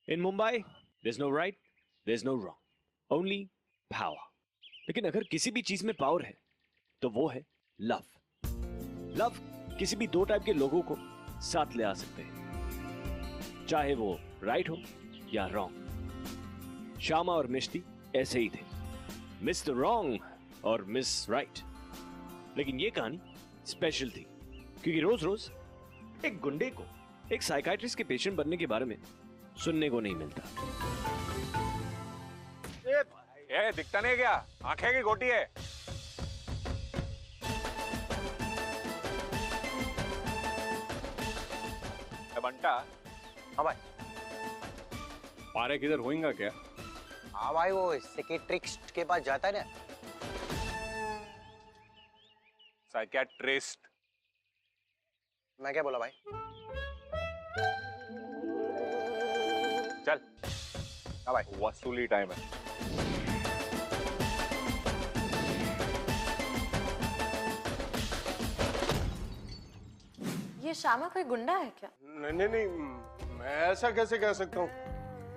In Mumbai, there's no right, there's no wrong, only power. लेकिन अगर किसी भी चीज में पावर है तो वो है लव. लव किसी भी दो टाइप के लोगों को साथ ले आ सकते हैं, चाहे वो राइट हो या रॉन्ग. श्यामा और मिष्टी ऐसे ही थे, मिस्टर रॉन्ग और मिस राइट. लेकिन ये कहानी स्पेशल थी क्योंकि रोज रोज एक गुंडे को एक साइकाइट्रिस्ट के पेशेंट बनने के बारे में सुनने को नहीं मिलता. ये दिखता नहीं क्या? आंखें की गोटी है. बंटा. हाँ भाई. पारे किधर होएगा क्या? हाँ भाई, वो साइकियाट्रिस्ट के पास जाता है ना. साइकियाट्रिस्ट? मैं क्या बोला भाई? चल. हाँ भाई. वसूली टाइम है. ये श्यामा कोई गुंडा है क्या? नहीं, मैं ऐसा कैसे कह सकता हूँ?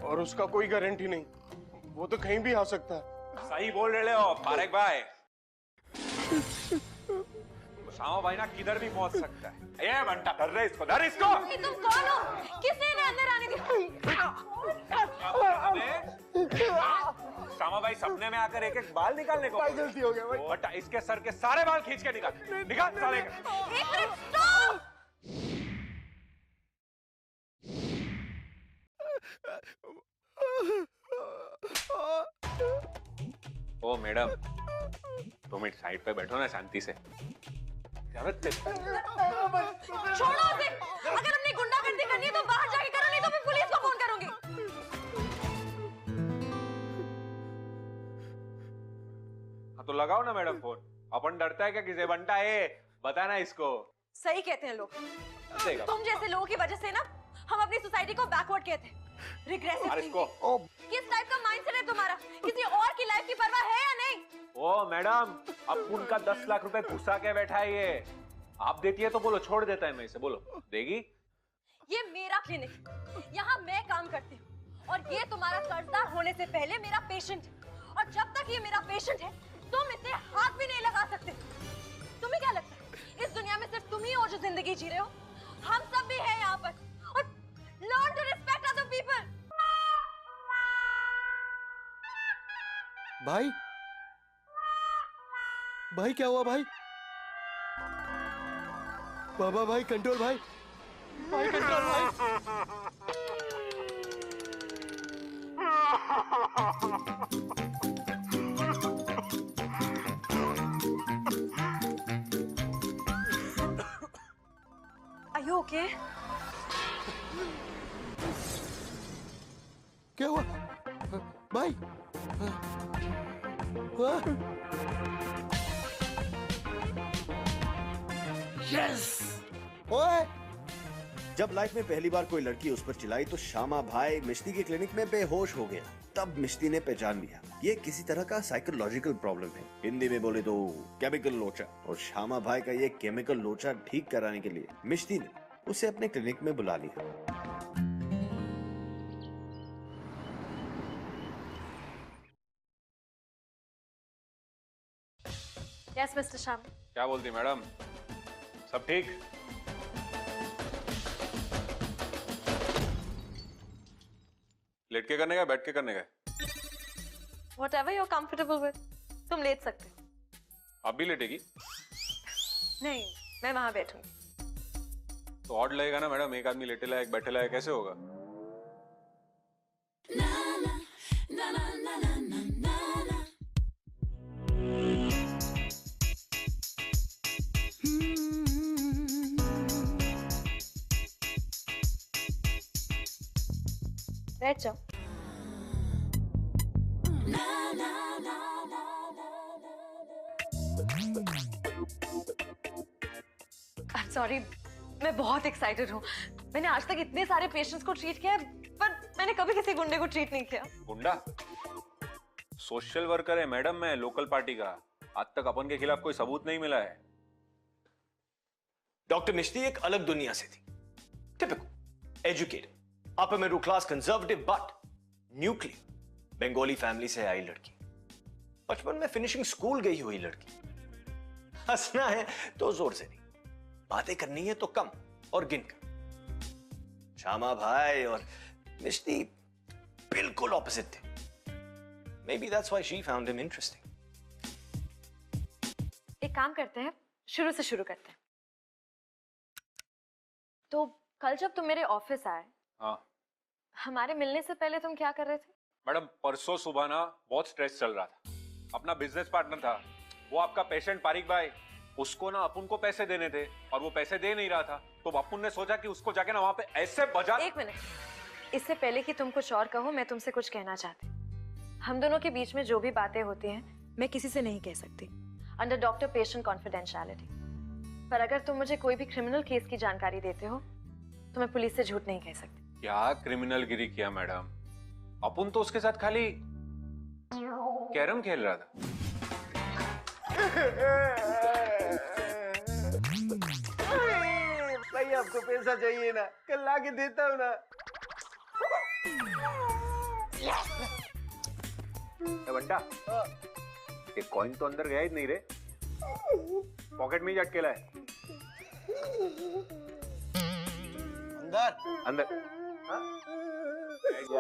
और उसका कोई गारंटी नहीं, वो तो कहीं भी आ सकता है. सही बोल रहे हो फारेक भाई. श्यामा भाई ना किधर भी पहुंच सकता है. ये बंटा धर रहे इसको, धर इसको. तुम कौन हो? किसने इन्हें अंदर आने दिया? श्यामा भाई सपने में आकर एक एक बाल निकालने को. भाई गलती हो गया भाई. बट इसके सर के सारे बाल खींच के निकाल. निकाल साले का. एक मिनट, स्टॉप! ओ मैडम, 2 मिनट साइड पे बैठो ना शांति से. छोड़ो उसे. अगर हमने गुंडागर्दी करनी है तो बाहर जाके करो, नहीं तो मैं पुलिस को फोन करूंगी. हाँ तो लगाओ ना मैडम फोन. अपन डरता है क्या किसी? बंटा है, बताना इसको. सही कहते हैं लोग. तुम जैसे लोगों की वजह से ना हम अपनी सोसाइटी को बैकवर्ड कहते हैं. Regressive thinking. किस टाइप का माइंडसेट है तुम्हारा? किसी और की लाइफ की परवाह है या नहीं? ओ मैडम, अब उनका 10 लाख रुपए घुसा के बैठा है ये. आप देती है तो बोलो, छोड़ देता है मैं इसे. बोलो, देगी? ये मेरा क्लिनिक, यहाँ मैं काम करती हूँ और ये तुम्हारा कर्जदार होने से पहले मेरा पेशेंट है. और जब तक ये मेरा पेशेंट है तुम इसे हाथ भी नहीं लगा सकते. तुम्हें क्या लगता है इस दुनिया में सिर्फ तुम ही हो जो जिंदगी जी रहे हो? हम सब भी हैं यहाँ पर. और learn to respect other people. भाई, भाई क्या हुआ भाई? बाबा भाई कंट्रोल भाई. भाई कंट्रोल भाई. Are you okay? क्या हुआ भाई? यस. ओए, जब लाइफ में पहली बार कोई लड़की उस पर चिल्लाई तो श्यामा भाई मिष्टी के क्लिनिक में बेहोश हो गया. तब मिष्टी ने पहचान लिया ये किसी तरह का साइकोलॉजिकल प्रॉब्लम है. हिंदी में बोले तो केमिकल लोचा. और श्यामा भाई का ये केमिकल लोचा ठीक कराने के लिए मिष्टी ने उसे अपने क्लिनिक में बुला लिया. Yes, Mr. Sham. क्या बोलती मैडम? सब ठीक? लेट के करने का, बैठ के करने का? Whatever you're comfortable with. तुम लेट सकते हो. आप भी लेटेगी? नहीं, मैं वहां बैठूंगी. तो ऑड लगेगा ना मैडम, एक आदमी लेटे लायक बैठे लायक कैसे होगा? बैठ जाओ. सॉरी, मैं बहुत एक्साइटेड हूँ. मैंने आज तक इतने सारे पेशेंट्स को ट्रीट किया है, पर मैंने कभी किसी गुंडे को ट्रीट नहीं किया. गुंडा? सोशल वर्कर है मैडम मैं, लोकल पार्टी का. आज तक अपन के खिलाफ कोई सबूत नहीं मिला है. डॉक्टर मिष्टी एक अलग दुनिया से थी. Typical, educated, upper middle class conservative but nuclear Bengali family से आई लड़की, बचपन में फिनिशिंग स्कूल गई हुई लड़की। हंसना है तो जोर से नहीं, बातें करनी है तो कम और गिनकर। श्यामा भाई और मिष्टी बिल्कुल ऑपोजिट थे। Maybe that's why she found him interesting. एक काम करते हैं, शुरू से शुरू करते हैं। तो कल जब तुम मेरे ऑफिस आए, हाँ हमारे मिलने से पहले तुम क्या कर रहे थे? मैडम, परसों सुबह ना बहुत स्ट्रेस चल रहा था। अपना बिजनेस पार्टनर था, वो आपका पेशेंट पारिक भाई, उसको ना अपुन को पैसे देने थे और वो पैसे दे नहीं रहा था, तो अपुन ने सोचा कि उसको जाके ना वहां पे ऐसे बजा। एक मिनट, इससे पहले कि तुम कुछ और कहो, मैं तुमसे कुछ कहना चाहती हूँ। हम दोनों के बीच में जो भी बातें होती हैं, मैं किसी से नहीं कह सकती, अंडर डॉक्टर पेशेंट कॉन्फिडेंशियलिटी। पर अगर तुम मुझे कोई भी क्रिमिनल केस की जानकारी देते हो, तो मैं पुलिस से झूठ नहीं कह सकती। क्या क्रिमिनल गिरी किया मैडम? अपुन तो उसके साथ खाली कैरम खेल रहा था। भाई आपको पैसा चाहिए ना, कल लाके देता हूँ ना। बंटा, एक कॉइन तो अंदर गया ही नहीं रे, पॉकेट में ही अटकेला है। अंदर अंदर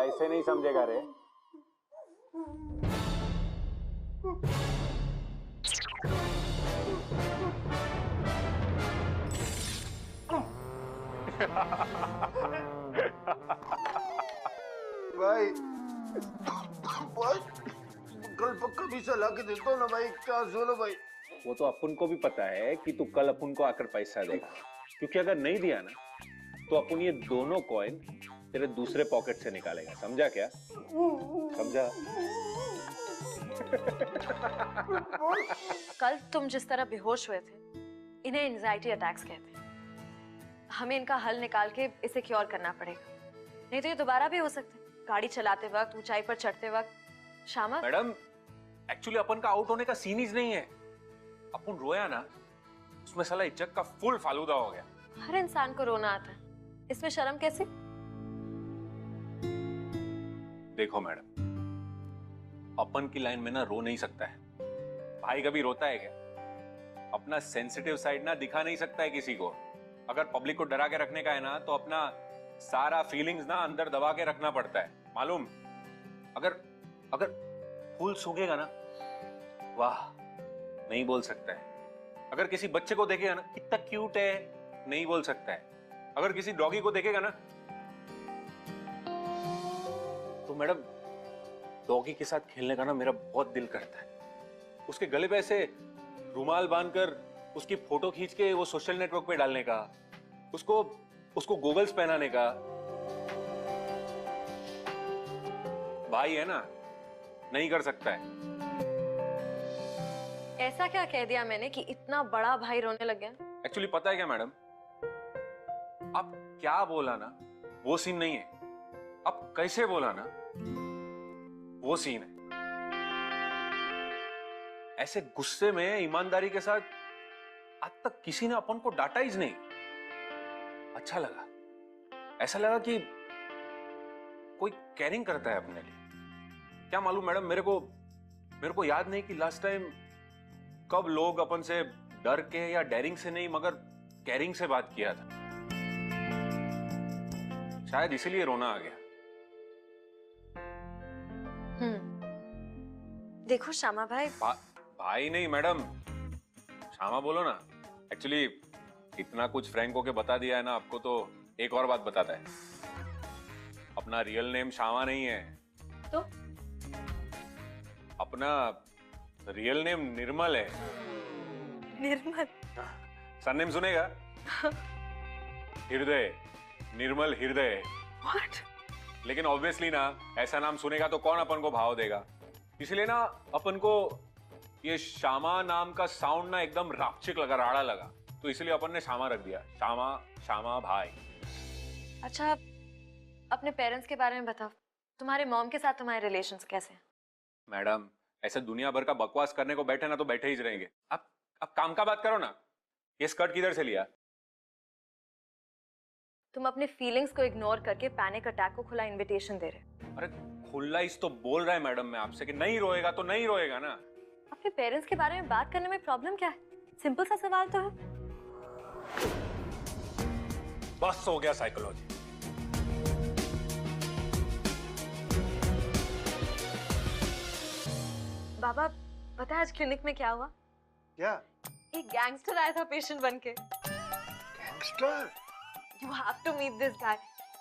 ऐसे नहीं समझेगा रे। भाई कल पक्का भी ला के देता हूँ ना भाई, क्या सुनो भाई। वो तो अपुन को भी पता है कि तू कल अपुन को आकर पैसा देगा, क्योंकि अगर नहीं दिया ना तो अपुन ये दोनों कॉइन तेरे दूसरे पॉकेट से निकालेगा। समझा क्या? समझा? कल तुम जिस तरह बेहोश हुए थे, इन्हें एंजाइटी अटैक्स कहते हैं। हमें इनका हल निकाल के इसे क्योर करना पड़ेगा, नहीं तो ये दोबारा भी हो सकते हैं। गाड़ी चलाते वक्त, ऊंचाई पर चढ़ते वक्त। श्यामा मैडम, एक्चुअली अपन का आउट होने का सीन ही नहीं है। अपन रोया ना, उसमें साला इज्जत का फुल फालूदा हो गया। हर इंसान को रोना आता है, इसमें शर्म कैसे? देखो मैडम, अपन की लाइन में ना रो नहीं सकता है। भाई कभी रोता है क्या? अपना सेंसिटिव साइड ना दिखा नहीं सकता है किसी को। अगर पब्लिक को डरा के रखने का है ना, तो अपना सारा फीलिंग्स ना अंदर दबा के रखना पड़ता है, मालूम? अगर अगर फूल सूखेगा ना, वाह नहीं बोल सकता है। अगर किसी बच्चे को देखेगा ना, कितना क्यूट है, नहीं बोल सकता है। अगर किसी डॉगी को देखेगा ना, तो मैडम डॉगी के साथ खेलने का ना मेरा बहुत दिल करता है। उसके गले पे ऐसे रुमाल बांधकर उसकी फोटो खींच के वो सोशल नेटवर्क पे डालने का, उसको गॉगल्स पहनाने का। भाई है ना, नहीं कर सकता है। ऐसा क्या कह दिया मैंने कि इतना बड़ा भाई रोने लग गया? एक्चुअली पता है क्या मैडम, आप क्या बोला ना वो सीन नहीं है, आप कैसे बोला ना वो सीन है। ऐसे गुस्से में ईमानदारी के साथ आज तक किसी ने अपन को डांटा ही नहीं। अच्छा लगा, ऐसा लगा कि कोई केयरिंग करता है अपने लिए। क्या मालूम मैडम, मेरे को याद नहीं कि लास्ट टाइम कब लोग अपन से डर के या डेयरिंग से नहीं मगर केयरिंग से बात किया था। शायद इसीलिए रोना आ गया। देखो श्यामा भाई, भाई नहीं मैडम, श्यामा बोलो ना। एक्चुअली इतना कुछ फ्रैंक होके बता दिया है ना आपको, तो एक और बात बताता है। अपना रियल नेम श्यामा नहीं है, तो अपना रियल नेम निर्मल है। निर्मल? सरनेम सुनेगा? हृदय, निर्मल हृदय। What? लेकिन ऑब्वियसली ना, ऐसा नाम सुनेगा तो कौन अपन को भाव देगा। इसलिए ना अपन को ये श्यामा नाम का साउंड ना एकदम रापचिक लगा, राड़ा लगा, तो इसलिए अपन ने श्यामा रख दिया। श्यामा, श्यामा भाई। अच्छा, अपने पेरेंट्स के बारे में बताओ। तुम्हारे मॉम के साथ तुम्हारे रिलेशंस कैसे हैं? मैडम, ऐसे दुनिया भर का बकवास करने को बैठे ना तो बैठे ही रहेंगे। आप काम का बात करो ना। ये स्कर्ट किधर से लिया? तुम अपने फीलिंग्स को इग्नोर करके पैनिक अटैक को खुला इनविटेशन दे रहे हो। अरे खुला इस तो बोल रहा है मैडम मैं आपसे कि नहीं रोएगा तो नहीं रोएगा ना। अपने पेरेंट्स के बारे में बात करने में प्रॉब्लम क्या है? सिंपल सा सवाल तो है। बस हो गया साइकोलॉजी। बाबा पता है आज क्लिनिक में क्या हुआ? क्या? एक गैंगस्टर आया था पेशेंट बनके। Gangster? You have to meet this guy.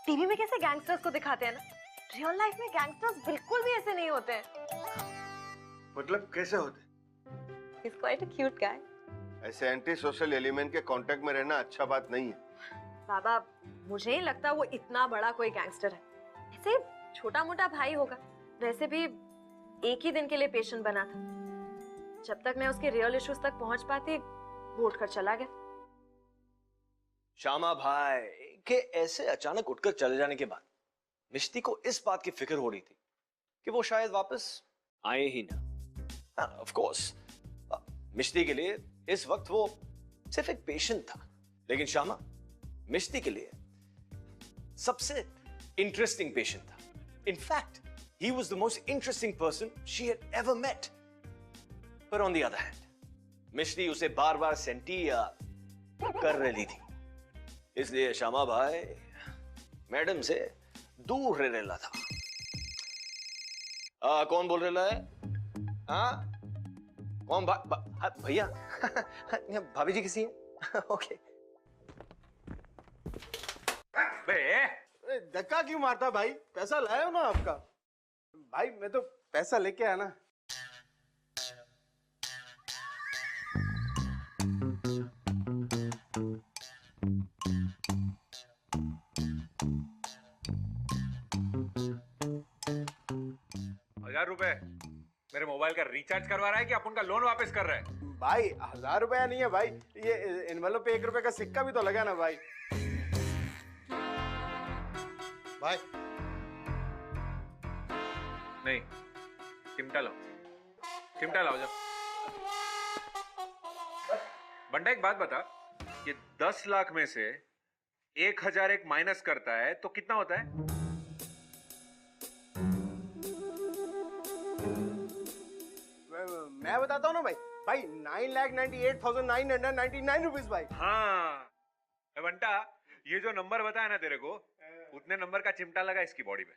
TV में कैसे गैंगस्टर्स को दिखाते हैं ना, रियल लाइफ में गैंगस्टर्स बिल्कुल भी ऐसे नहीं होते हैं। मतलब कैसे होते? He's quite a cute guy. ऐसे एंटी सोशल एलिमेंट के कांटेक्ट में रहना अच्छा बात नहीं है। बाबा मुझे नहीं लगता वो इतना बड़ा कोई गैंगस्टर है, ऐसे छोटा मोटा भाई होगा। वैसे भी एक ही दिन के लिए पेशेंट बना था, जब तक मैं उसके रियल इश्यूज तक पहुंच पाती वो उठकर चला गया। श्यामा भाई के ऐसे अचानक उठकर चले जाने के बाद मिष्टी को इस बात की फिक्र हो रही थी कि वो शायद वापस आए ही ना। ऑफ कोर्स मिष्टी के लिए इस वक्त वो सिर्फ एक पेशेंट था, लेकिन श्यामा मिष्टी के लिए सबसे इंटरेस्टिंग पेशेंट था। In fact he was the most interesting person she had ever met. But on the other hand, मिष्टी उसे बार-बार सेंटी या कर रही थी, इसलिए श्यामा भाई मैडम से दूर रह रहा था। कौन बोल रहा है? कौन? भैया भाभी जी किसी है? ओके। धक्का क्यों मारता भाई? पैसा लाया हो ना आपका? भाई मैं तो पैसा लेके आया ना। ₹1000 मेरे मोबाइल का रिचार्ज करवा रहा है कि अपन का लोन वापस कर रहा है? भाई 1000 रुपया नहीं है भाई, ये एनवेलप पे 1 रुपए का सिक्का भी तो लगा ना भाई। भाई नहीं, चिमटा लाओ, चिमटा लाओ। जब बंटा एक बात बता, ये 10 लाख में से 1001 माइनस करता है तो कितना होता है? मैं बताता हूँ ना भाई। भाई 9,98,999 रुपीज भाई। हाँ बंटा, ये जो नंबर बताया ना तेरे को, उतने नंबर का चिमटा लगा इसकी बॉडी पे।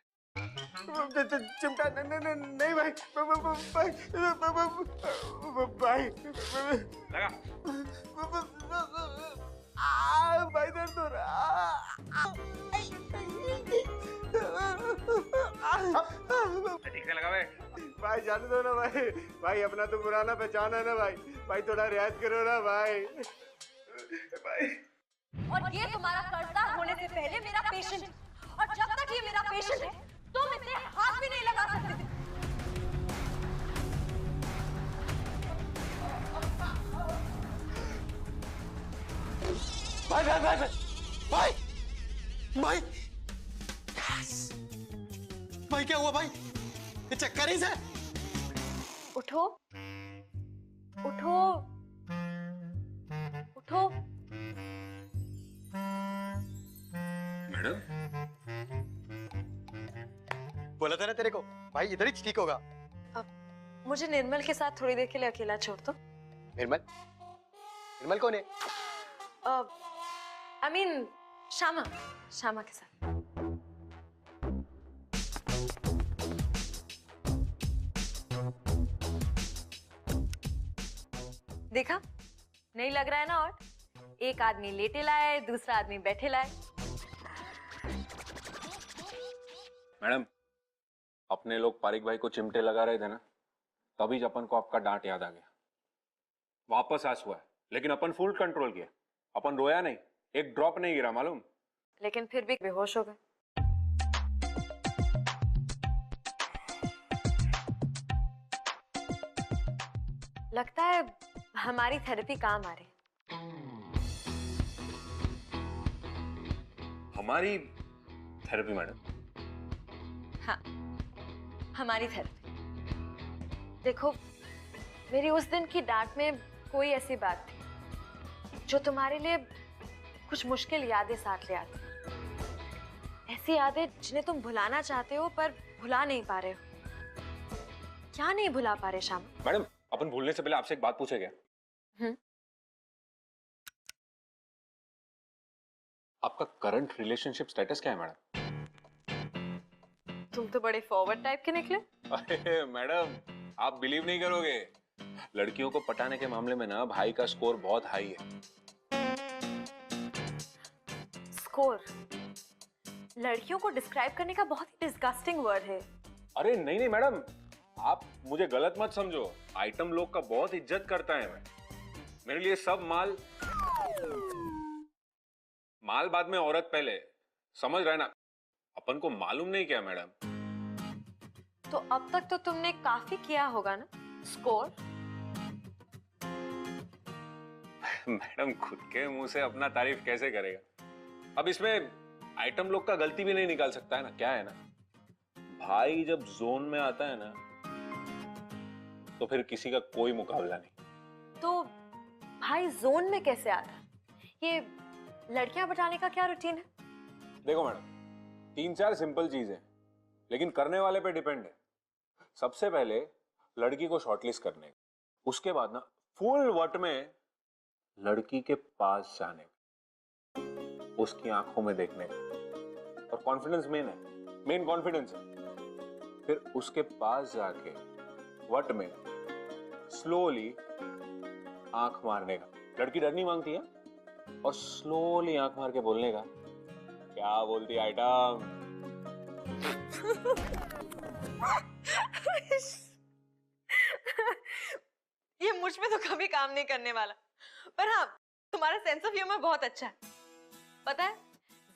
चिमटा नहीं भाई, भाई लगा। भाई दर्द हो रहा। ठीक से लगा भाई, जाने दो ना भाई। भाई अपना तो पुराना पहचान है ना भाई। भाई थोड़ा रियायत करो ना भाई। भाई और ये तुम्हारा कर्जदार होने से पहले मेरा पेशेंट है, और जब तक ये मेरा पेशेंट है तुम इसे हाथ भी नहीं लगा सकते थे। भाई भाई भाई भाई भाई भाई क्या हुआ भाई? ये चक्कर ही से। उठो उठो उठो। मैडम बोला था ना तेरे को भाई, इधर ही ठीक होगा। अब मुझे निर्मल के साथ थोड़ी देर के लिए अकेला छोड़ दो। निर्मल? निर्मल कौन है? I mean, श्यामा के साथ। देखा नहीं लग रहा है ना? और एक आदमी लेटे लाए, दूसरा आदमी बैठे लाए। मैडम, अपने लोग पारिक भाई को चिमटे लगा रहे थे ना, तभी अपन को आपका डांट याद आ गया। वापस आंसू है, लेकिन अपन फुल कंट्रोल किया। अपन रोया नहीं, एक ड्रॉप नहीं गिरा, मालूम? लेकिन फिर भी बेहोश हो गए। लगता है हमारी थेरेपी काम आ रही। हमारी थेरेपी मैडम? हाँ, हमारी थेरेपी। देखो, मेरी उस दिन की डांट में कोई ऐसी बात थी जो तुम्हारे लिए कुछ मुश्किल यादें साथ ले आती। ऐसी यादें जिन्हें तुम भुलाना चाहते हो पर भुला नहीं पा रहे हो। क्या नहीं भुला पा रहे श्याम? मैडम, अपन भूलने से पहले आपसे एक बात पूछे क्या? आपका करंट रिलेशनशिप स्टेटस क्या है मैडम? तुम तो बड़े फॉरवर्ड टाइप के निकले। अरे मैडम, आप बिलीव नहीं करोगे, लड़कियों को पटाने के मामले में ना भाई का स्कोर बहुत हाई है। स्कोर लड़कियों को डिस्क्राइब करने का बहुत ही डिस्गस्टिंग वर्ड है। अरे नहीं नहीं मैडम, आप मुझे गलत मत समझो। आइटम लोग का बहुत इज्जत करता है मैं। मेरे लिए सब माल बाद में, औरत पहले। समझ रहे ना? अपन को मालूम नहीं क्या मैडम? तो अब तक तो तुमने काफी किया होगा ना स्कोर? मैडम खुद के मुंह से अपना तारीफ कैसे करेगा? अब इसमें आइटम लोग का गलती भी नहीं निकाल सकता है ना। क्या है ना, भाई जब जोन में आता है ना तो फिर किसी का कोई मुकाबला नहीं। तो भाई जोन में कैसे आ रहा है? ये लड़कियां बचाने का क्या रूटीन है? देखो मैडम, 3-4 सिंपल चीज है, लेकिन करने वाले पे डिपेंड है। सबसे पहले लड़की को शॉर्टलिस्ट करने, उसके बाद ना फुल वट में लड़की के पास जाने, उसकी आंखों में देखने का, और कॉन्फिडेंस मेन है, मेन कॉन्फिडेंस है। फिर उसके पास जाके वट में स्लोली आंख मारने का। लड़की डर नहीं मांगती है, और स्लोली आंख मार के बोलने का, क्या बोलती आइटम? ये मुझ में तो कभी काम नहीं करने वाला, पर हाँ तुम्हारा सेंस ऑफ ह्यूमर बहुत अच्छा है। पता है,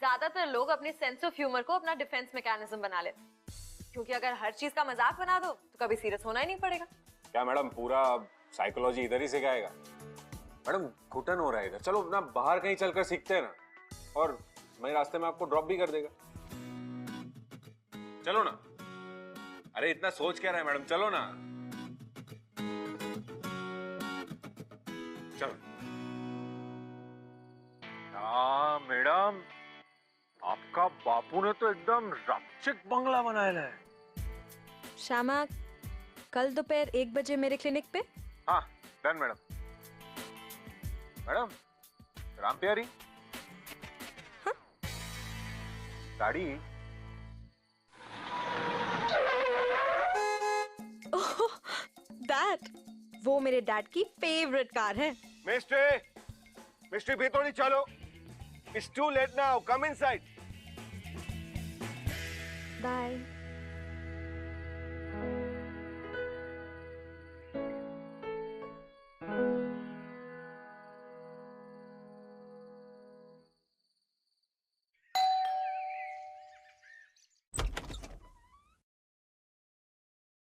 ज्यादातर लोग अपने सेंस ऑफ ह्यूमर को अपना डिफेंस मैकेनिज्म बना लेते हैं, क्योंकि अगर हर चीज का मजाक बना दो तो कभी सीरियस होना ही नहीं पड़ेगा। क्या मैडम, पूरा साइकोलॉजी इधर ही सिखाएगा? मैडम घुटन हो रहा है इधर, चलो ना बाहर कहीं चलकर सीखते हैं ना, और मैं रास्ते में आपको ड्रॉप भी कर देगा। चलो ना। अरे इतना सोच क्या रहा है मैडम, चलो ना। चलो। हाँ मैडम, आपका बापू ने तो एकदम रक्षक बंगला बनाया है। श्यामा, कल दोपहर 1 बजे मेरे क्लिनिक पे। हाँ डन मैडम। मैडम राम प्यारी। हाँ? गाड़ी। ओह, दैट, वो मेरे डैड की फेवरेट कार है। मिस्ट्री भी तो नहीं, चलो। It's too late now. Come inside. Bye.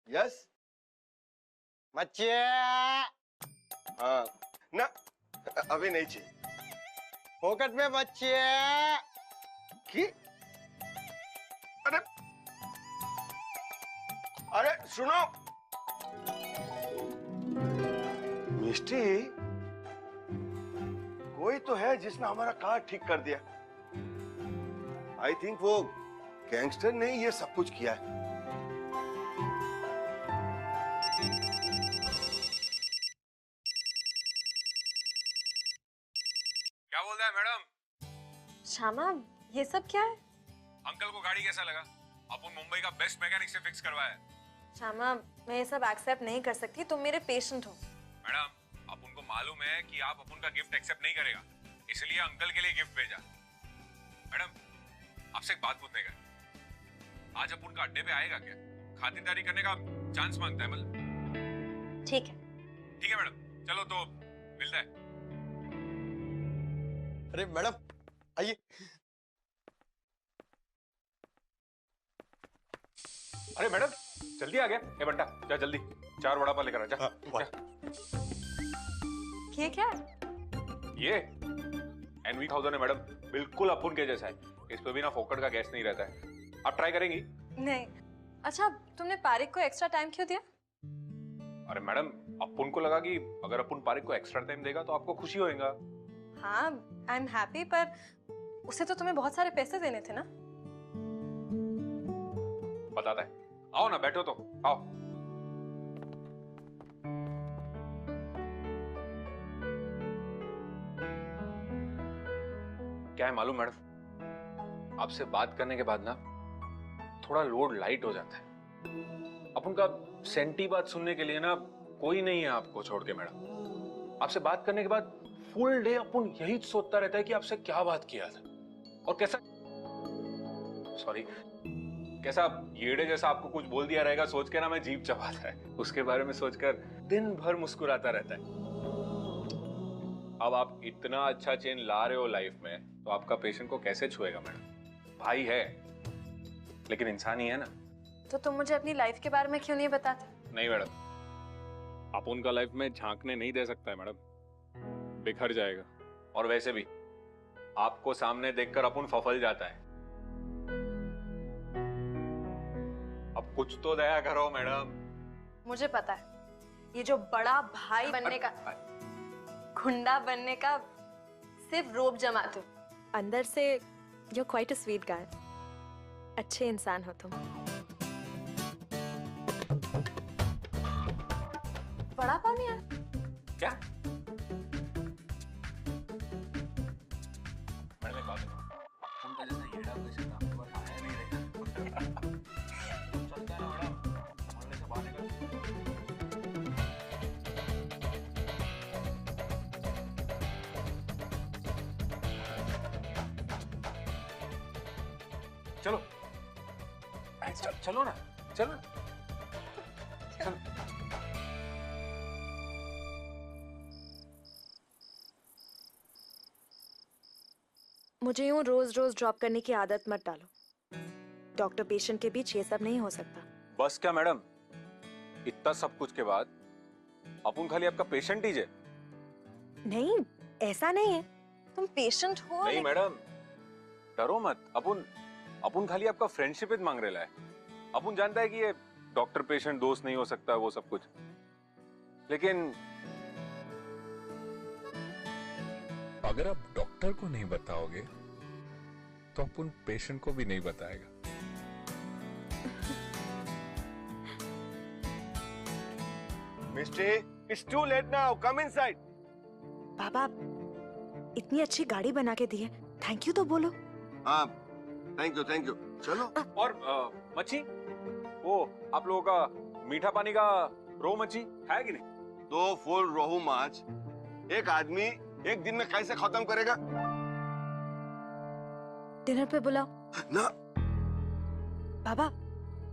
Yes. बच्चे हाँ ना, अभी नहीं चाहिए। फोकट में बच्चे की? अरे अरे सुनो मिस्टी, कोई तो है जिसने हमारा कार ठीक कर दिया। आई थिंक वो गैंगस्टर ने ये सब कुछ किया है। क्या बोल रहा है मैडम? श्यामा, ये सब क्या है? अंकल को गाड़ी कैसा लगा? अपन मुंबई का बेस्ट मैकेनिक से फिक्स करवाया है। श्यामा, मैं ये सब एक्सेप्ट नहीं कर सकती, तुम मेरे पेशेंट हो। मैडम, अपन को मालूम है कि आप अपन का गिफ्ट एक्सेप्ट नहीं करेगा, इसलिए अंकल के लिए गिफ्ट भेजा। मैडम, आपसे एक बात पूछने का, आज अपन का अड्डे पे आएगा क्या? खातिरदारी करने का चांस मांगता है मतलब। ठीक है। ठीक है मैडम, चलो तो मिलता है। अरे मैडम आइए। अरे मैडम जल्दी आ गया। ए बंटा जा जल्दी 4 वड़ा पाव लेकर आ जा। ये क्या है? ये NV1000 है मैडम, बिल्कुल अपन के जैसा है। इस पे भी ना फोकट का गैस नहीं रहता है। आप ट्राई करेंगी? नहीं। अच्छा, तुमने पारिक को एक्स्ट्रा टाइम क्यों दिया? अरे मैडम, अपन को लगा कि अगर अपन पारिक को एक्स्ट्रा टाइम देगा तो आपको खुशी होएगा। हाँ, आई एम हैप्पी, पर उसे तो तुम्हें बहुत सारे पैसे देने थे ना। बताता है। आओ ना, बैठो तो, आओ। क्या है मालूम मैडम, आपसे बात करने के बाद ना थोड़ा लोड लाइट हो जाता है। अपन का सेंटी बात सुनने के लिए ना कोई नहीं है आपको छोड़ के मैडम। आपसे बात करने के बाद फुल डे अपन यही सोचता रहता है कि आपसे क्या बात किया था और कैसा, सॉरी, कैसा येड़े जैसा आपको कुछ बोल दिया रहेगा सोच के ना मैं जीभ चबाता है, उसके बारे में सोचकर दिन भर मुस्कुराता रहता है। अब आप इतना अच्छा चेंज ला रहे हो लाइफ में, तो आपका पेशेंट को कैसे छुएगा मैडम? भाई है लेकिन इंसान ही है ना। तो तुम मुझे अपनी लाइफ के बारे में क्यों नहीं बताते? नहीं मैडम, आप उनका लाइफ में झांकने नहीं दे सकता है मैडम, बिखर जाएगा। और वैसे भी आपको सामने देखकर अपन फफल जाता है। अब कुछ तो दया करो मैडम। मुझे पता है, ये जो बड़ा भाई बनने का, गुंडा बनने का सिर्फ रोब जमाते हो, अंदर से you're quite a sweet guy। अच्छे इंसान हो तुम। बड़ा पानी है क्या? मैडम एक बात बताओ, उनका जैसा येड़ा पेशेंट आपके पास आया नहीं रहेगा। चलता है ना मैडम, मोहल्ले से बाहर निकल। चलो चलो ना, चलो चलो। मुझे यूं रोज रोज ड्रॉप करने की आदत मत डालो। डॉक्टर पेशेंट के बीच ये सब नहीं हो सकता। बस क्या मैडम, इतना सब कुछ के बाद अपन खाली आपका पेशेंट ही जे? नहीं, ऐसा नहीं है, तुम पेशेंट हो। नहीं मैडम, डरो मत। अपन खाली आपका फ्रेंडशिप ही मांग रहे है। अपन जानता है कि ये डॉक्टर पेशेंट दोस्त नहीं हो सकता वो सब कुछ, लेकिन अगर आप डॉक्टर को नहीं बताओगे तो अपन पेशेंट को भी नहीं बताएगा। Mister, it's too late now. Come inside. बाबा, इतनी अच्छी गाड़ी बना के दी है, थैंक यू तो बोलो। हाँ, थैंक यू। चलो। और मच्छी, वो आप लोगों का मीठा पानी का रो मच्छी है कि नहीं? 2 फुल रोहू माछ एक आदमी एक दिन में कैसे खत्म करेगा? डिनर पे बुलाओ ना। बाबा,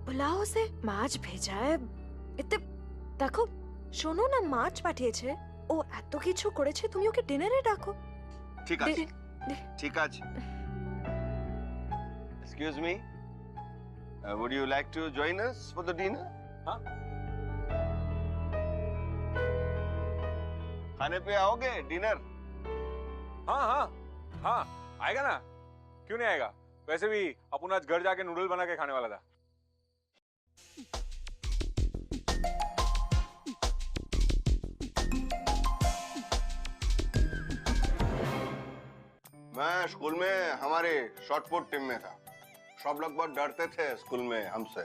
बुलाओ उसे। माछ भेजा है इतने, देखो শোনো না, মাছ পাঠিয়েছে ও, এত কিছু করেছে, তুমি ওকে ডিনারে ডাকো। ঠিক আছে, ঠিক আছে। Excuse me, would you like to join us for the dinner? हाँ? खाने पे आओगे डिनर? हाँ, आएगा ना, क्यों नहीं आएगा? वैसे भी अपन आज घर जाके नूडल बना के खाने वाला था। मैं स्कूल में हमारे शॉटपुट टीम में था। सब लोग बहुत डरते थे स्कूल में हमसे।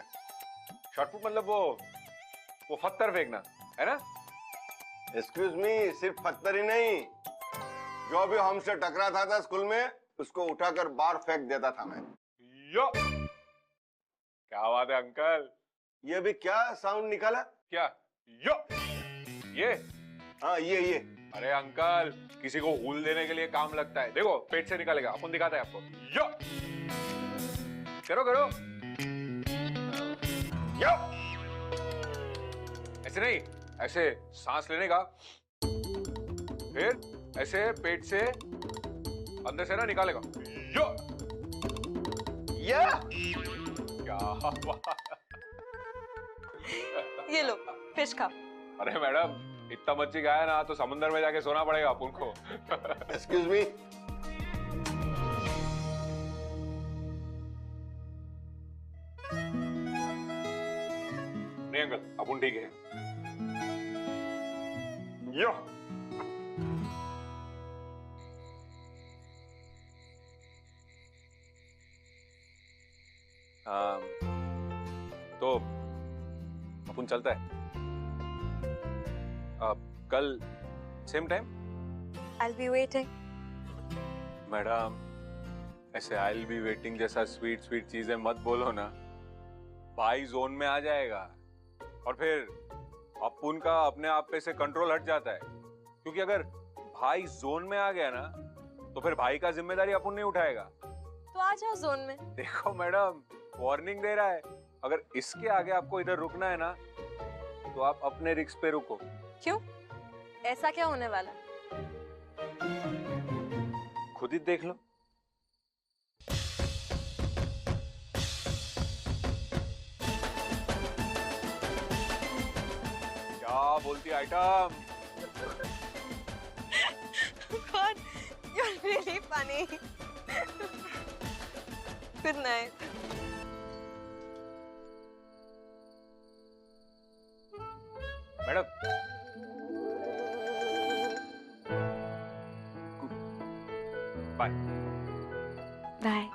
शॉटपुट मतलब वो पत्थर फेंकना है ना? एक्सक्यूज मी, सिर्फ पत्थर ही नहीं, जो भी हमसे टकराता था स्कूल में उसको उठाकर बाहर फेंक देता था मैं। यो, क्या बात है अंकल। ये भी क्या साउंड निकाला? क्या? यो, ये? हाँ, ये। अरे अंकल, किसी को हूल देने के लिए काम लगता है। देखो, पेट से निकालेगा, अपन दिखाते हैं आपको। यो, करो। यो, ऐसे नहीं, ऐसे सांस लेने का, फिर ऐसे पेट से अंदर से ना निकालेगा। यो, या क्या बात। ये लो, फिश खाओ। अरे मैडम, इतना मच्छी खाया ना तो समुद्र में जाके सोना पड़ेगा अपन को। एक्सक्यूज मी, नहीं अंकल, अपन ठीक है। यो, तो अपन चलता है कल same time. I'll be waiting. Madam ऐसे आई बी वेटिंग जैसा स्वीट स्वीट चीजें मत बोलो ना, भाई जोन में आ जाएगा और फिर अपन का अपने आप पे से कंट्रोल हट जाता है, क्योंकि अगर भाई जोन में आ गया ना तो फिर भाई का जिम्मेदारी अपन नहीं उठाएगा। तो आ जाओ जोन में। देखो मैडम वार्निंग दे रहा है, अगर इसके आगे आपको इधर रुकना है ना तो आप अपने रिस्क पे रुको। क्यों? ऐसा क्या होने वाला? खुद ही देख लो। क्या बोलती item? God, you're really funny. Good night. Madam bye. Bye.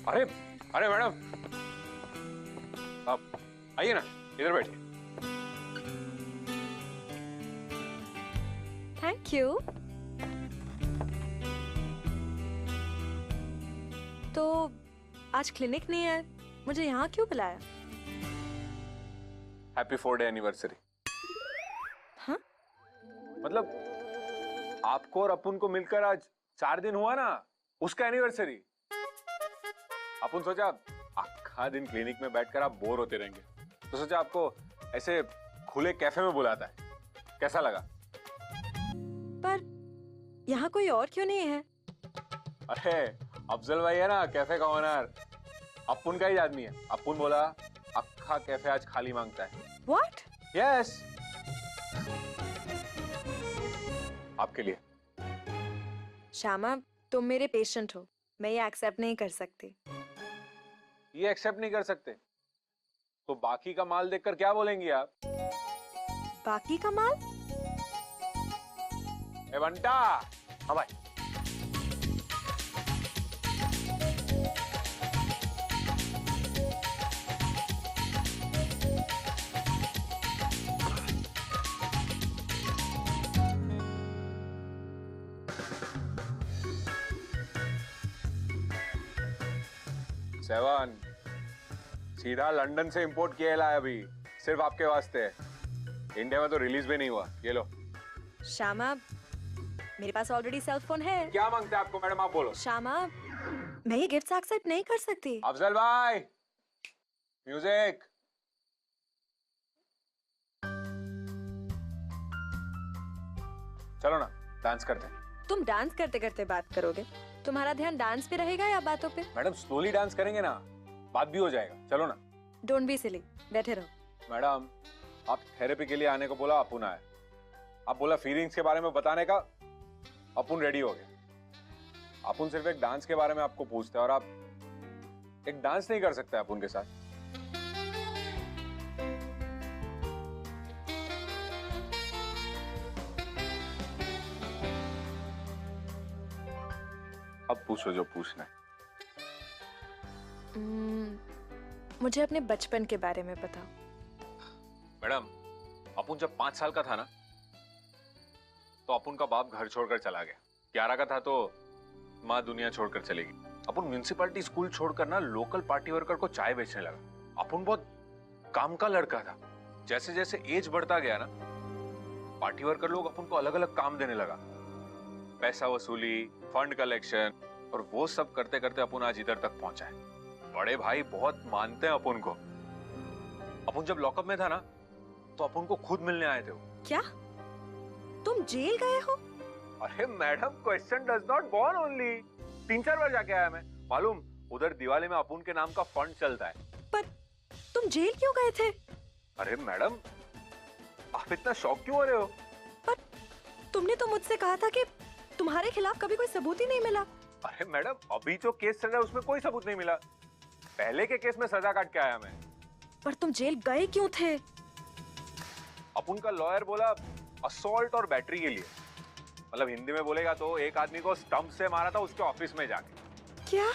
अरे अरे मैडम आप आइए ना, इधर बैठिए। Thank you. तो आज क्लिनिक नहीं है, मुझे यहाँ क्यों बुलाया? Happy 4 day anniversary. हाँ? मतलब आपको और अपुन को मिलकर आज 4 दिन हुआ ना, उसका एनिवर्सरी। अपन सोचा आखा दिन क्लिनिक में बैठकर आप बोर होते रहेंगे, तो सोचा आपको ऐसे खुले कैफे में बुलाता है। कैसा लगा? पर यहाँ कोई और क्यों नहीं है? अरे अफजल भाई है ना कैफे का ओनर, अपुन का ही आदमी है। अपुन बोला अखा कैफे आज खाली मांगता है। What? यस, आपके लिए। श्यामा, तुम मेरे पेशेंट हो, मैं ये एक्सेप्ट नहीं कर सकती। ये एक्सेप्ट नहीं कर सकते तो बाकी का माल देखकर क्या बोलेंगी आप? बाकी का माल? ए बंटा, हाँ भाई। सेवन सीधा लंदन से इंपोर्ट किया है अभी, सिर्फ आपके वास्ते। इंडिया में तो रिलीज भी नहीं हुआ। ये लो। श्यामा, मेरे पास ऑलरेडी सेल फोन है। क्या मांगते हैं आपको मैडम, आप बोलो। श्यामा, मैं ये गिफ्ट एक्सेप्ट नहीं कर सकती। अफजल भाई, म्यूजिक। चलो ना, डांस करते हैं। तुम डांस करते करते बात करोगे? तुम्हारा ध्यान डांस पे रहेगा या बातों पे? मैडम स्लोली डांस करेंगे ना, बात भी हो जाएगा। चलो ना। डोंट बी सिली, बैठे रहो। मैडम आप थेरेपी के लिए आने को बोला, अपुन आया। आप बोला फीलिंग्स के बारे में बताने का, अपुन रेडी हो गया। अपुन सिर्फ एक डांस के बारे में आपको पूछता है और आप एक डांस नहीं कर सकते अपुन के साथ। अब पूछो जो पूछना है। मुझे अपने बचपन के बारे में बताओ। मैडम अपुन जब 5 साल का था ना, तो अपुन का बाप घर छोड़कर चला गया। 11 का था तो माँ दुनिया छोड़कर चली गई। अपुन म्युनिसिपैलिटी स्कूल छोड़कर ना लोकल पार्टी वर्कर को चाय बेचने लगा। अपुन बहुत काम का लड़का था। जैसे जैसे एज बढ़ता गया ना, पार्टी वर्कर लोग अपुन को अलग अलग काम देने लगा। पैसा वसूली, फंड कलेक्शन, और वो सब करते करते अपुन आज इधर तक पहुंचा है। बड़े भाई बहुत मानते हैं अपुन को। अपन जब लॉकअप में था ना तो अपन को खुद मिलने आए थे वो। क्या तुम जेल गए हो? अरे madam, question does not born only. 3-4 बार जाके आया मैं। मालूम, उधर दिवाली में अपुन के नाम का फंड चलता है। पर तुम जेल क्यों गए थे? अरे मैडम, आप इतना शॉक क्यों हो रहे हो? पर तुमने तो मुझसे कहा था कि तुम्हारे खिलाफ कभी कोई सबूत ही नहीं मिला। अरे मैडम, अभी जो केस चल रहा है उसमें कोई सबूत नहीं मिला। पहले के केस में सजा काट के आया मैं। पर तुम जेल गए क्यों थे? अपुन का लॉयर बोला असॉल्ट और बैटरी के लिए। मतलब हिंदी में बोलेगा तो एक आदमी को स्टंप से मारा था उसके ऑफिस में जाके। क्या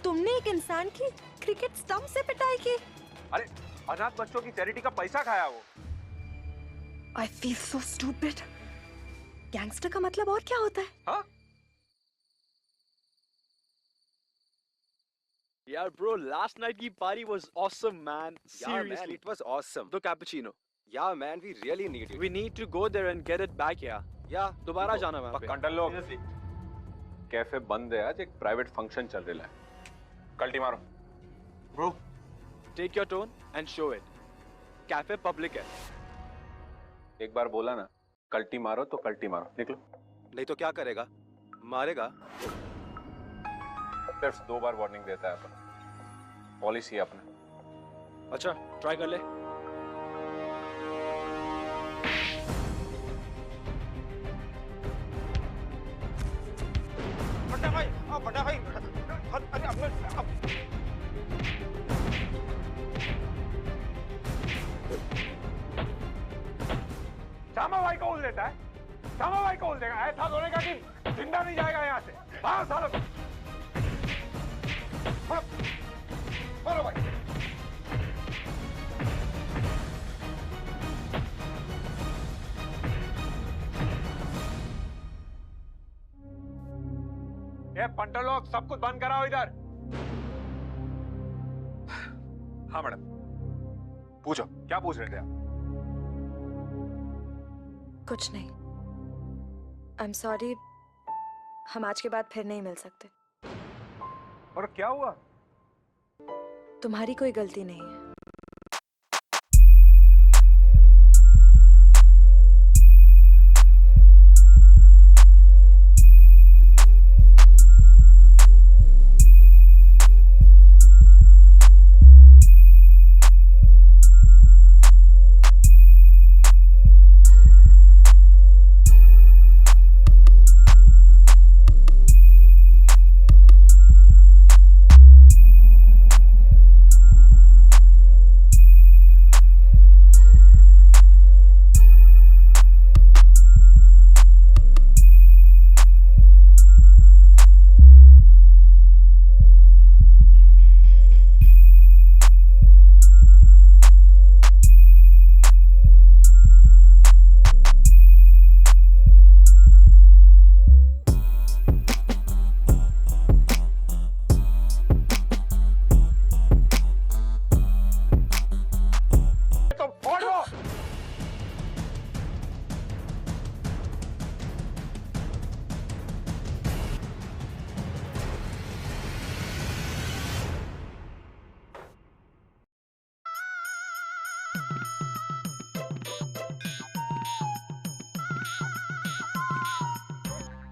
तुमने एक इंसान की क्रिकेट स्टंप से पिटाई की? अरे अनाथ बच्चों की चैरिटी का पैसा खाया वो। I feel so stupid. Gangster का मतलब और क्या होता है? हाँ? यार bro, last night की party was awesome, man. Yeah, man, Seriously. it was awesome. The cappuccino. Yeah, man, we really need it. We need to go there and get it back, yeah. Yeah, दोबारा जाना वहाँ पे. कंटन लोग, cafe बंद है आज, एक प्राइवेट फंक्शन चल रहा है। कल्टी मारो। Bro, take your tone and show it. Cafe public है. एक बार बोला ना, कल्टी मारो तो कल्टी मारो। निकलो। नहीं तो क्या करेगा? मारेगा? सिर्फ 2 बार वार्निंग देता है अपन। पॉलिसी है अपना। अच्छा, try कर ले. बड़ा भाई, अरे अपने श्यामा भाई को उल देता है। श्यामा भाई को उल देगा। ऐसा होने का कि जिंदा नहीं जाएगा यहाँ से। बाहर सालों। बोलो भाई। ये पंटर लोग, सब कुछ बंद कराओ इधर। हाँ मैडम, पूछो, क्या पूछ रहे थे आप? कुछ नहीं। I'm sorry. हम आज के बाद फिर नहीं मिल सकते। और क्या हुआ? तुम्हारी कोई गलती नहीं है।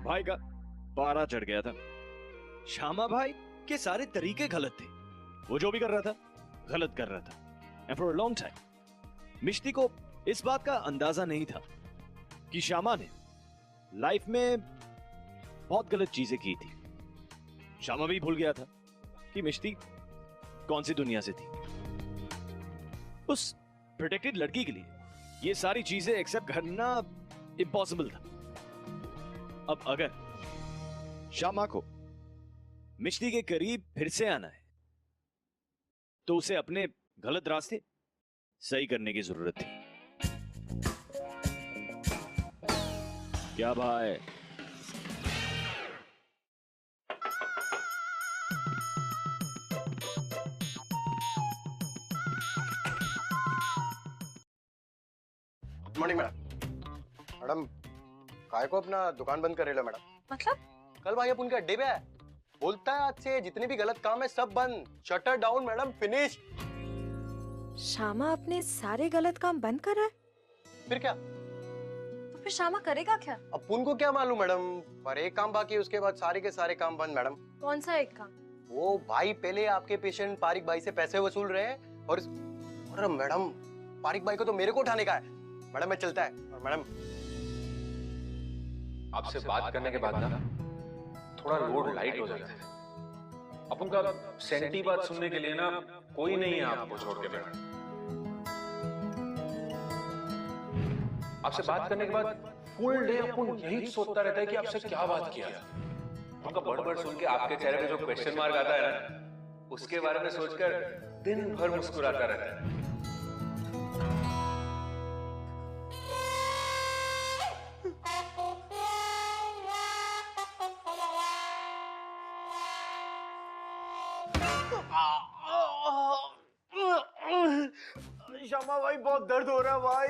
भाई का पारा चढ़ गया था। श्यामा भाई के सारे तरीके गलत थे। वो जो भी कर रहा था गलत कर रहा था। And for a long time Mishti को इस बात का अंदाजा नहीं था कि श्यामा ने लाइफ में बहुत गलत चीजें की थी। श्यामा भी भूल गया था कि मिश्ती कौन सी दुनिया से थी। उस प्रोटेक्टेड लड़की के लिए ये सारी चीजें एक्सेप्ट करना इम्पॉसिबल था। अब अगर श्यामा को मिश्ती के करीब फिर से आना है तो उसे अपने गलत रास्ते सही करने की जरूरत थी। क्या भाई? Morning madam. मैडम काय को अपना दुकान बंद करेला मैडम? मतलब? कल भाई अपन के अड्डे पे है, बोलता है आज से जितने भी गलत काम है सब बंद, shutter down madam, finish. Shyama अपने सारे गलत काम बंद कर रहा है, फिर क्या? तो फिर श्यामा करेगा क्या? अब उनको क्या मालूम मैडम, पर एक काम बाकी है, उसके बाद सारे के सारे काम बंद मैडम। कौन सा एक काम? वो भाई पहले आपके पेशेंट पारिक भाई से पैसे वसूल रहे हैं और अरे मैडम पारिक भाई को तो मेरे को उठाने का है मैडम। मैं चलता है। और मैडम आपसे बात करने के बाद ना थोड़ा लोड लाइट हो जाता है। अपन का सेंटी बात सुनने के लिए ना कोई नहीं है आपको छोड़ के। मैडम आपसे बात करने के बाद फुल डे अपन यही सोचता रहता है कि आपसे क्या बात किया। उनका बड़ सुन के आपके चेहरे पे जो क्वेश्चन मार्क आता है ना, उसके बारे में सोचकर दिन भर मुस्कुराता रहता है। श्यामा भाई बहुत दर्द हो रहा है भाई।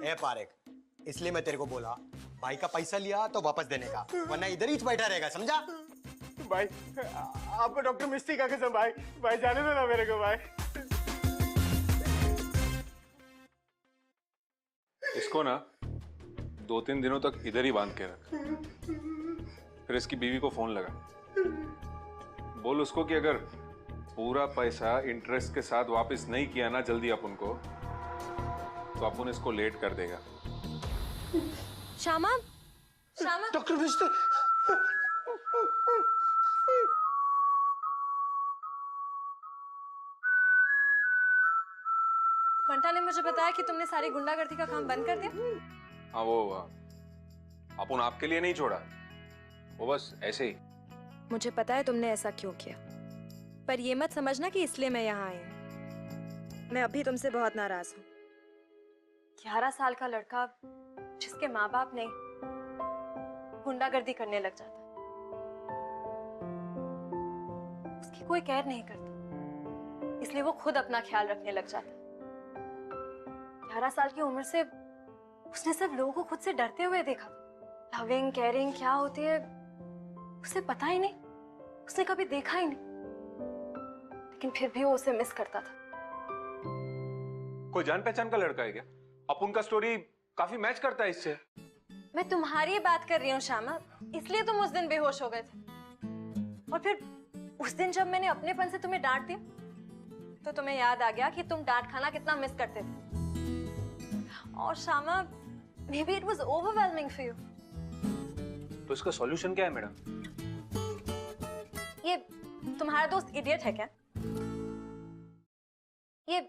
ए पारिक, इसलिए मैं तेरे को बोला भाई का पैसा लिया तो वापस देने का, वरना इधर ही बैठा रहेगा, समझा? भाई आपको डॉक्टर मिस्टी का कसम भाई, भाई जाने दो ना मेरे को भाई। इसको ना 2-3 दिनों तक इधर ही बांध के रख। फिर इसकी बीवी को फोन लगा, बोल उसको कि अगर पूरा पैसा इंटरेस्ट के साथ वापस नहीं किया ना जल्दी अपन को, तो अपन इसको लेट कर देगा। श्यामा, श्यामा, डॉक्टर मिस्टी, बंटा ने मुझे बताया कि तुमने सारी गुंडागर्दी का काम बंद कर दिया। हाँ वो अपन आपके लिए नहीं छोड़ा, वो बस ऐसे ही। मुझे पता है तुमने ऐसा क्यों किया, पर ये मत समझना कि इसलिए मैं यहाँ आई हूँ। मैं अभी तुमसे बहुत नाराज हूँ। 11 साल का लड़का जिसके माँ बाप नहीं गुंडागर्दी करने लग जाता, उसकी कोई केयर नहीं करता, इसलिए वो खुद अपना ख्याल रखने लग जाता। 11 साल की उम्र से उसने सब लोगों को खुद से डरते हुए देखा। लविंग केयरिंग क्या होती है उसे पता ही नहीं, उसने कभी देखा ही नहीं, लेकिन फिर भी वो उसे मिस करता था। कोई जान पहचान का लड़का है क्या? अपन का स्टोरी काफी मैच करता है इससे। मैं तुम्हारी बात कर रही हूँ श्यामा, इसलिए तुम उस दिन बेहोश हो गए थे। और फिर उस दिन जब मैंने अपनेपन से तुम्हें डांट दिया, तो तुम्हें याद आ गया कि तुम डांट खाना कितना मिस करते थे। और Shyama, may be it was overwhelming for you. तो इसका सॉल्यूशन क्या है मैडम? ये तुम्हारा दोस्त इडियट है क्या? ये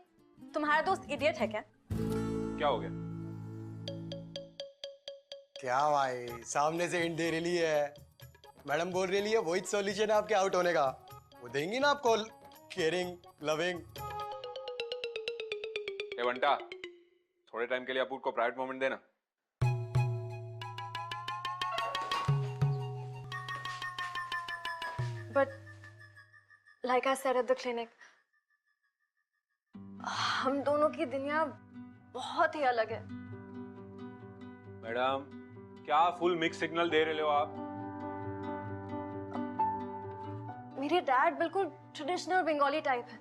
तुम्हारा दोस्त इडियट है क्या? क्या हो गया? क्या भाई, सामने से हिंट दे रही है मैडम, बोल रही है वही सॉल्यूशन है आपके आउट होने का। वो देंगी ना आपको केयरिंग लविंग। ए बंटा, थोड़े टाइम के लिए अपूर को प्राइवेट मोमेंट देना। But like I said at the clinic, हम दोनों की दुनिया बहुत ही अलग है। मैडम, क्या फुल मिक्स सिग्नल दे रहे हो आप? मेरे डैड बिल्कुल ट्रेडिशनल बंगाली टाइप है।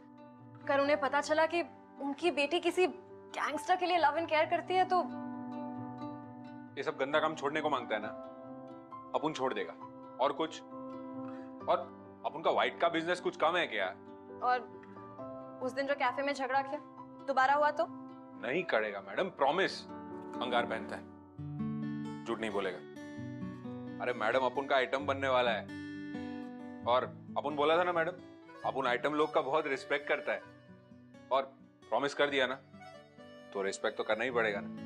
अगर उन्हें पता चला कि उनकी बेटी किसी गैंगस्टर के लिए लव एंड केयर करती है तो ये सब गंदा काम छोड़ने को मांगता है ना, अपन छोड़ देगा। और कुछ, और अपन का वाइट का बिजनेस कुछ कम है क्या? और उस दिन जो कैफे में झगड़ा किया दोबारा हुआ तो? नहीं करेगा मैडम, प्रॉमिस। अंगार पहनता है, झूठ नहीं बोलेगा। अरे मैडम, अपन का आइटम बनने वाला है। और अपन बोला था ना मैडम, अपन आइटम लोग का बहुत रिस्पेक्ट करता है। और प्रॉमिस कर दिया ना, तो रिस्पेक्ट तो करना ही पड़ेगा ना।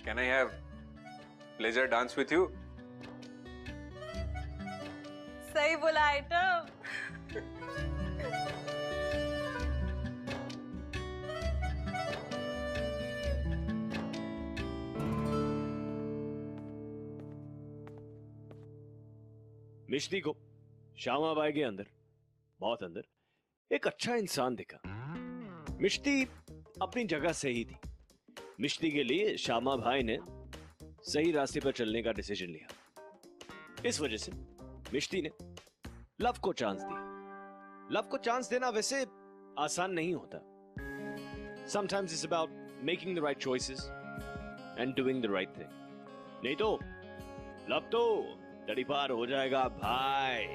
Can I have pleasure dance with you? सही बोला आइटम। मिश्ती को श्यामाबाई के अंदर, बहुत अंदर, एक अच्छा इंसान दिखा। मिश्ती अपनी जगह सही थी। मिश्ती के लिए श्यामा भाई ने सही रास्ते पर चलने का डिसीजन लिया। इस वजह से मिश्ती ने लव को चांस दिया। लव को चांस देना वैसे आसान नहीं होता। Sometimes it's about making the right choices and doing the right thing. नहीं तो लव तो तड़ी पार हो जाएगा भाई।